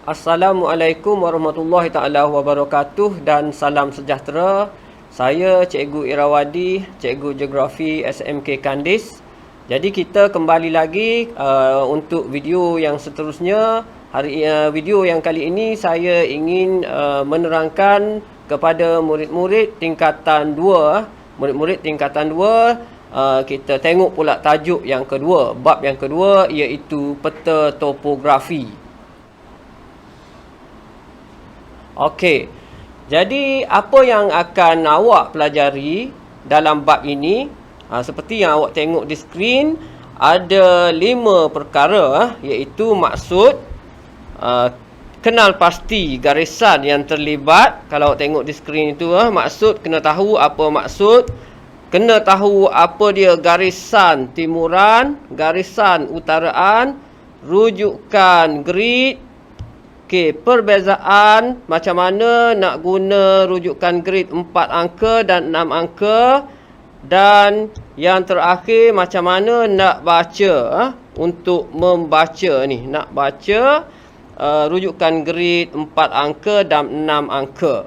Assalamualaikum warahmatullahi taala wabarakatuh dan salam sejahtera. Saya Cikgu Irawadi, Cikgu Geografi SMK Kandis. Jadi kita kembali lagi untuk video yang seterusnya. Video yang kali ini saya ingin menerangkan kepada murid-murid tingkatan 2. Murid-murid tingkatan 2, kita tengok pula tajuk yang kedua, bab yang kedua, iaitu peta topografi. Okey, jadi apa yang akan awak pelajari dalam bab ini? Seperti yang awak tengok di skrin, ada 5 perkara, iaitu maksud, kenal pasti garisan yang terlibat. Kalau awak tengok di skrin itu, maksud, kena tahu apa maksud, kena tahu apa dia garisan timuran, garisan utaraan, rujukan grid. Okey, perbezaan macam mana nak guna rujukan grid 4 angka dan 6 angka. Dan yang terakhir, macam mana nak baca, untuk membaca ni, nak baca rujukan grid 4 angka dan 6 angka.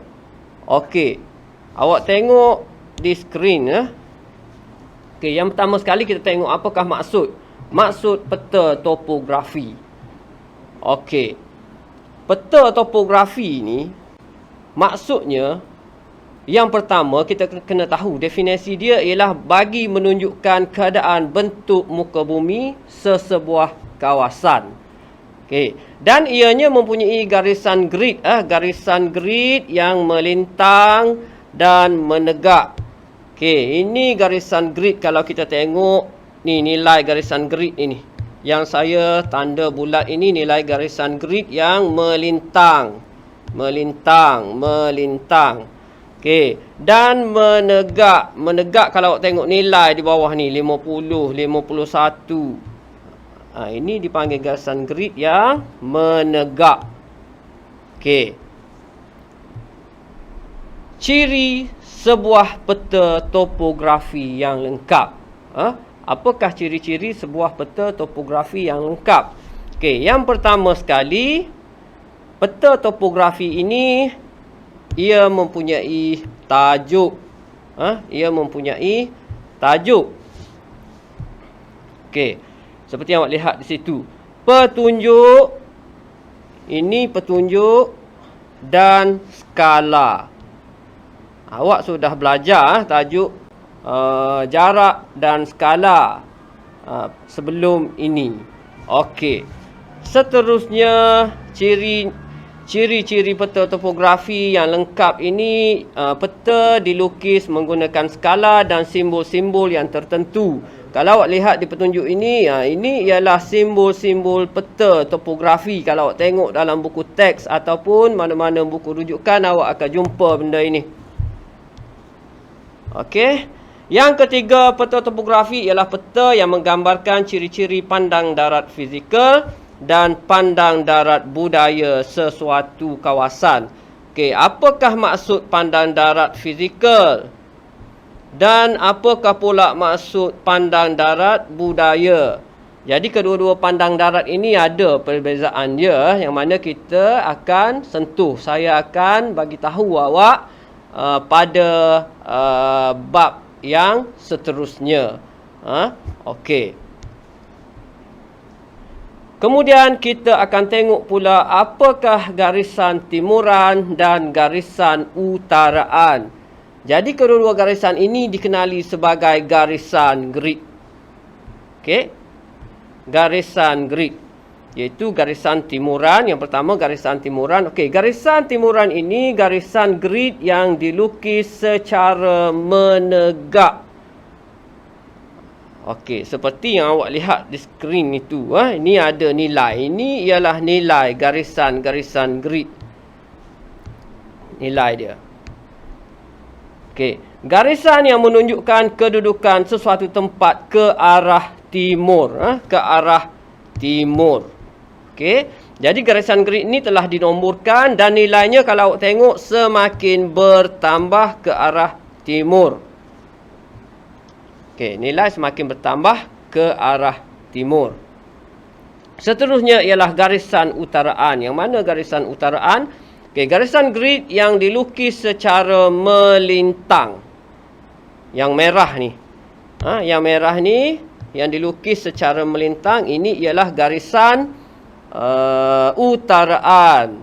Okey, awak tengok di skrin. Okey, yang pertama sekali kita tengok apakah maksud. Maksud peta topografi. Okey, peta topografi ni maksudnya, yang pertama kita kena tahu definisi dia ialah bagi menunjukkan keadaan bentuk muka bumi sesebuah kawasan. Okey, dan ianya mempunyai garisan grid, garisan grid yang melintang dan menegak. Okey, ini garisan grid. Kalau kita tengok ni nilai garisan grid ini, yang saya tanda bulat ini, nilai garisan grid yang melintang. Melintang. Okey, dan menegak. Menegak, kalau awak tengok nilai di bawah ni, 50, 51. Ini dipanggil garisan grid yang menegak. Okey. Ciri sebuah peta topografi yang lengkap. Apakah ciri-ciri sebuah peta topografi yang lengkap? Okey, yang pertama sekali, peta topografi ini ia mempunyai tajuk. Ia mempunyai tajuk. Okey, seperti yang awak lihat di situ. Petunjuk, ini petunjuk dan skala. Awak sudah belajar tajuk jarak dan skala sebelum ini. Okey, seterusnya ciri-ciri peta topografi yang lengkap ini, peta dilukis menggunakan skala dan simbol-simbol yang tertentu. Kalau awak lihat di petunjuk ini, ini ialah simbol-simbol peta topografi. Kalau awak tengok dalam buku teks ataupun mana-mana buku rujukan, awak akan jumpa benda ini. Okey. Yang ketiga, peta topografi ialah peta yang menggambarkan ciri-ciri pandang darat fizikal dan pandang darat budaya sesuatu kawasan. Okey, apakah maksud pandang darat fizikal? Dan apakah pula maksud pandang darat budaya? Jadi kedua-dua pandang darat ini ada perbezaan dia, yang mana kita akan sentuh. Saya akan bagi tahu awak pada bab yang seterusnya. Okey. Kemudian kita akan tengok pula apakah garisan timuran dan garisan utaraan. Jadi kedua-dua garisan ini dikenali sebagai garisan grid. Okey. Garisan grid, iaitu garisan timuran. Yang pertama, garisan timuran. Okey, garisan timuran ini garisan grid yang dilukis secara menegak. Okey, seperti yang awak lihat di skrin itu, ini ada nilai. Ini ialah nilai garisan-garisan grid. Nilai dia. Okey, garisan yang menunjukkan kedudukan sesuatu tempat ke arah timur, ke arah timur. Okey, jadi garisan grid ini telah dinomborkan dan nilainya kalau awak tengok semakin bertambah ke arah timur. Okey, nilai semakin bertambah ke arah timur. Seterusnya ialah garisan utaraan. Yang mana garisan utaraan? Okey, garisan grid yang dilukis secara melintang. Yang merah ni. Yang merah ni yang dilukis secara melintang, ini ialah garisan utaraan.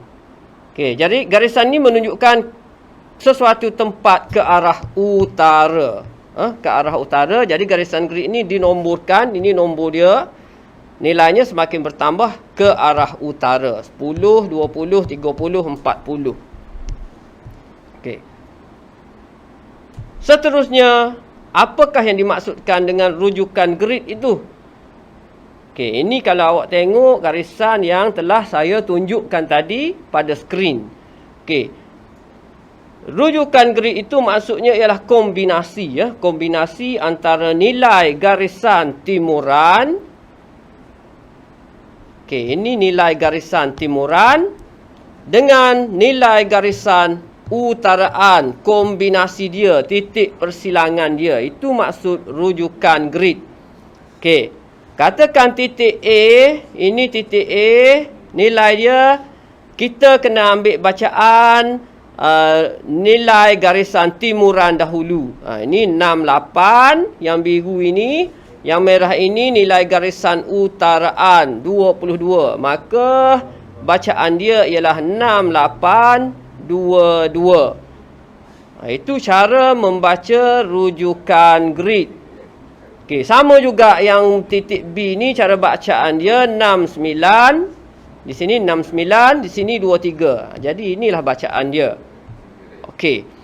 Okey, jadi garisan ni menunjukkan sesuatu tempat ke arah utara. Ke arah utara. Jadi garisan grid ni dinomborkan, ini nombor dia. Nilainya semakin bertambah ke arah utara. 10, 20, 30, 40. Okey. Seterusnya, apakah yang dimaksudkan dengan rujukan grid itu? Okey, ini kalau awak tengok garisan yang telah saya tunjukkan tadi pada skrin. Okey. Rujukan grid itu maksudnya ialah kombinasi, ya, kombinasi antara nilai garisan timuran. Okey, ini nilai garisan timuran dengan nilai garisan utaraan, kombinasi dia, titik persilangan dia. Itu maksud rujukan grid. Okey, katakan titik A, ini titik A, nilai dia, kita kena ambil bacaan nilai garisan timuran dahulu. Ini 68, yang biru ini. Yang merah ini nilai garisan utaraan 22. Maka bacaan dia ialah 6822. Itu cara membaca rujukan grid. Okey, sama juga yang titik B ni, cara bacaan dia 69. Di sini 69, di sini 23. Jadi inilah bacaan dia. Okey.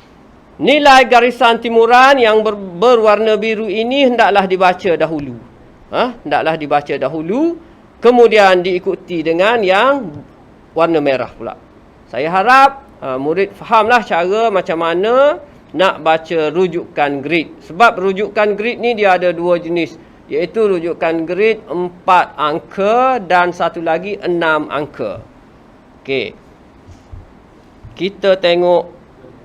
Nilai garisan timuran yang berwarna biru ini hendaklah dibaca dahulu. Hendaklah dibaca dahulu. Kemudian diikuti dengan yang warna merah pula. Saya harap murid fahamlah cara macam mana nak baca rujukan grid. Sebab rujukan grid ni dia ada dua jenis. Iaitu rujukan grid 4 angka dan satu lagi 6 angka. Okey. Kita tengok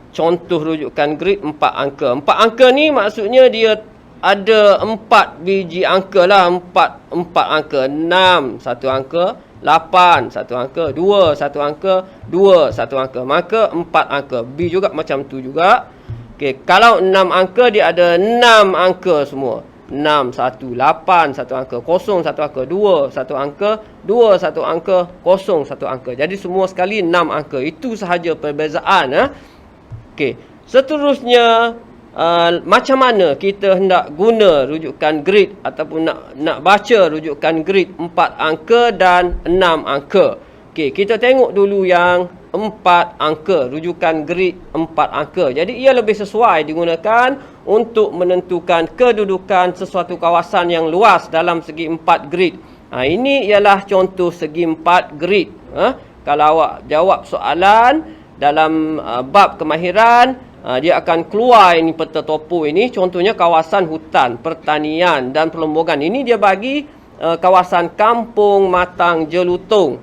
contoh rujukan grid 4 angka. 4 angka ni maksudnya dia ada 4 biji angka lah. 4 angka. 6 satu angka, 8 satu angka, 2 satu angka, 2 satu angka. Maka 4 angka. B juga macam tu juga. Okey, kalau 6 angka dia ada 6 angka semua. 6 1 8 satu angka, 0 satu angka, 2 satu angka, 2 satu angka, 0 satu angka. Jadi semua sekali 6 angka. Itu sahaja perbezaan. Okey, seterusnya macam mana kita hendak guna rujukan grid ataupun nak baca rujukan grid 4 angka dan 6 angka. Okey, kita tengok dulu yang 4 angka, rujukan grid 4 angka. Jadi ia lebih sesuai digunakan untuk menentukan kedudukan sesuatu kawasan yang luas dalam segi 4 grid. Ini ialah contoh segi 4 grid. Kalau awak jawab soalan dalam bab kemahiran, dia akan keluar ini peta topo ini. Contohnya kawasan hutan, pertanian dan perlembugan. Ini dia bagi kawasan kampung Matang Jelutong.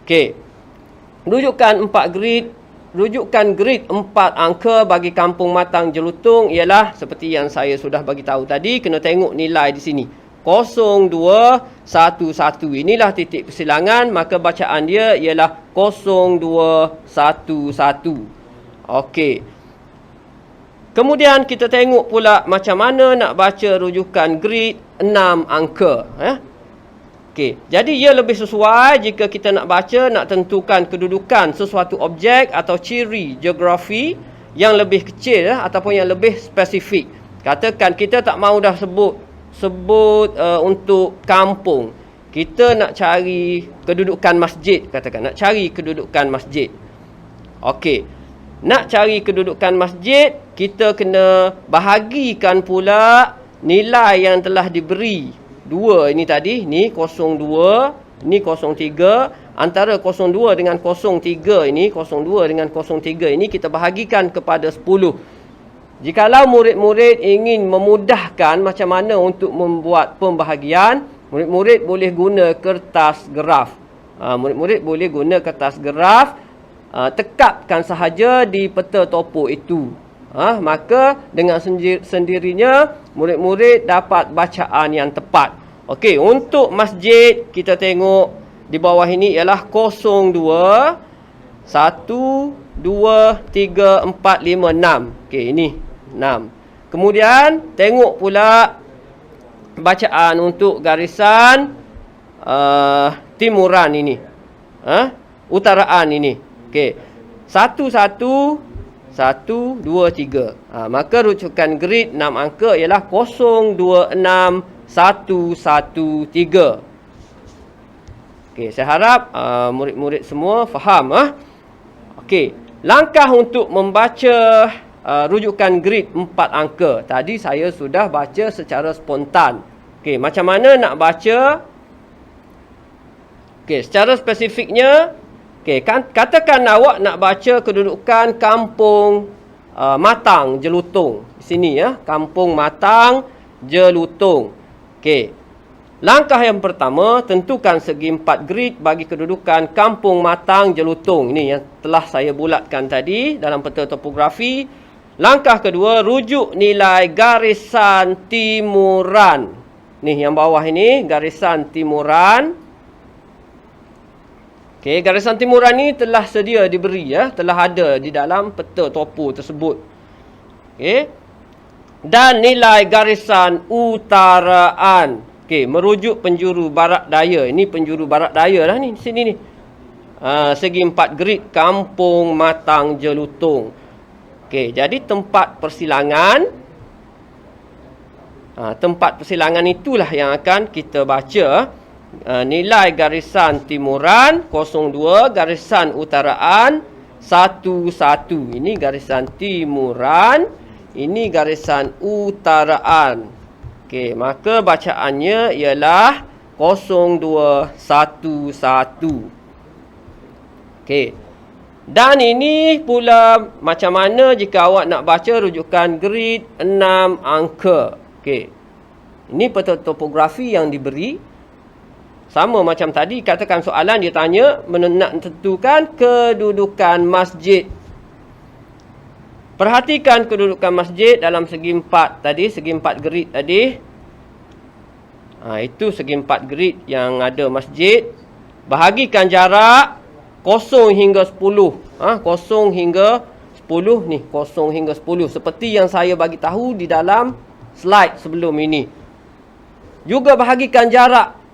Okey. Rujukan 4 grid, rujukan grid 4 angka bagi kampung Matang Jelutong ialah seperti yang saya sudah bagi tahu tadi. Kena tengok nilai di sini. 0211. Inilah titik persilangan, maka bacaan dia ialah 0211. Okey. Kemudian kita tengok pula macam mana nak baca rujukan grid 6 angka. Okey. Jadi ia lebih sesuai jika kita nak baca, nak tentukan kedudukan sesuatu objek atau ciri geografi yang lebih kecil ataupun yang lebih spesifik. Katakan kita tak mahu dah sebut untuk kampung. Kita nak cari kedudukan masjid, katakan nak cari kedudukan masjid. Okey. Nak cari kedudukan masjid, kita kena bahagikan pula nilai yang telah diberi. 2 ini tadi, ni 02, ni 03. Antara 02 dengan 03 ini, 02 dengan 03 ini kita bahagikan kepada 10. Jikalau murid-murid ingin memudahkan macam mana untuk membuat pembahagian, murid-murid boleh guna kertas graf. Murid-murid boleh guna kertas graf, tekapkan sahaja di peta topo itu. Maka dengan sendirinya murid-murid dapat bacaan yang tepat. Okey, untuk masjid kita tengok di bawah ini ialah 02 1 2 3 4 5 6. Okey, ini 6. Kemudian tengok pula bacaan untuk garisan timuran ini. Utaraan ini. Okey. 1 1 1 2 3. Maka rujukan grid 6 angka ialah 026 113. Okey, saya harap murid-murid semua faham. Okey, langkah untuk membaca rujukan grid 4 angka. Tadi saya sudah baca secara spontan. Okey, macam mana nak baca? Okey, secara spesifiknya, okey, katakan awak nak baca kedudukan Kampung Matang Jelutong. Di sini ya, Kampung Matang Jelutong. Okey. Langkah yang pertama, tentukan segi 4 grid bagi kedudukan Kampung Matang Jelutong. Ini yang telah saya bulatkan tadi dalam peta topografi. Langkah kedua, rujuk nilai garisan timuran. Ni yang bawah ini, garisan timuran. Okey, garisan timuran ni telah sedia diberi ya, telah ada di dalam peta topo tersebut. Okey. Dan nilai garisan utaraan. Okey, merujuk penjuru barat daya. Ini penjuru barat daya lah ni, di sini ni. Segi 4 grid Kampung Matang Jelutong. Okey, jadi tempat persilangan. Tempat persilangan itulah yang akan kita baca. Nilai garisan timuran 02, garisan utaraan 11. Ini garisan timuran, ini garisan utaraan. Okey, maka bacaannya ialah 0211. Okey. Dan ini pula macam mana jika awak nak baca rujukan grid 6 angka. Okey. Ini peta topografi yang diberi. Sama macam tadi, katakan soalan dia tanya nak tentukan kedudukan masjid. Perhatikan kedudukan masjid dalam segi 4 tadi, segi 4 grid tadi. Itu segi 4 grid yang ada masjid. Bahagikan jarak 0 hingga 10. 0 hingga 10 ni, 0 hingga 10 seperti yang saya bagi tahu di dalam slide sebelum ini. Juga bahagikan jarak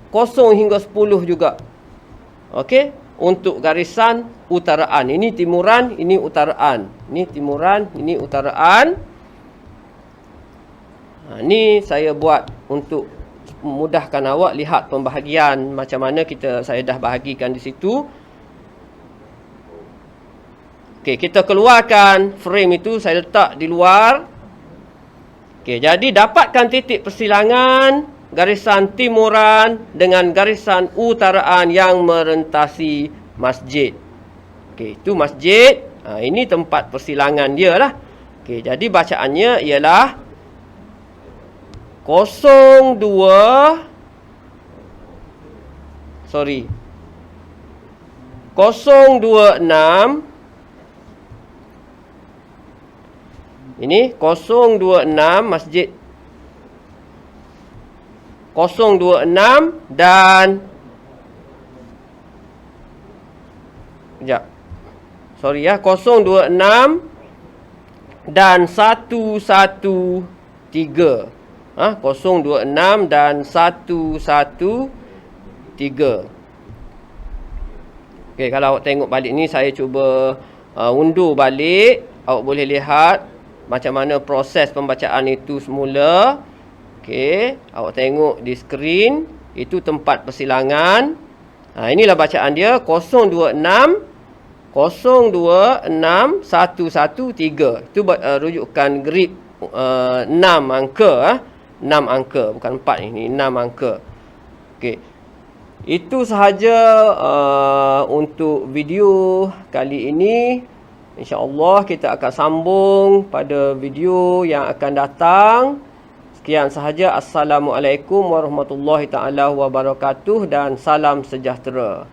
0 hingga 10 juga. Okey, untuk garisan utaraan. Ini timuran, ini utaraan. Ini timuran, ini utaraan. Ini saya buat untuk memudahkan awak lihat pembahagian macam mana saya dah bahagikan di situ. Okey, kita keluarkan frame itu, saya letak di luar. Okey, jadi dapatkan titik persilangan garisan timuran dengan garisan utaraan yang merentasi masjid. Okey, itu masjid. Ini tempat persilangan dia lah. Okey, jadi bacaannya ialah 026 ini 026 masjid 026 dan sekejap. 026 dan 113. 026 dan 113. Okey, kalau awak tengok balik ni, saya cuba undur balik. Awak boleh lihat macam mana proses pembacaan itu semula. Okey, awak tengok di skrin, itu tempat persilangan. Inilah bacaan dia, 026 113. Itu rujukan grid 6 angka. 6 angka, bukan 4 ini, 6 angka. Okey. Itu sahaja untuk video kali ini. InsyaAllah kita akan sambung pada video yang akan datang. Sekian sahaja. Assalamualaikum warahmatullahi taala wabarakatuh dan salam sejahtera.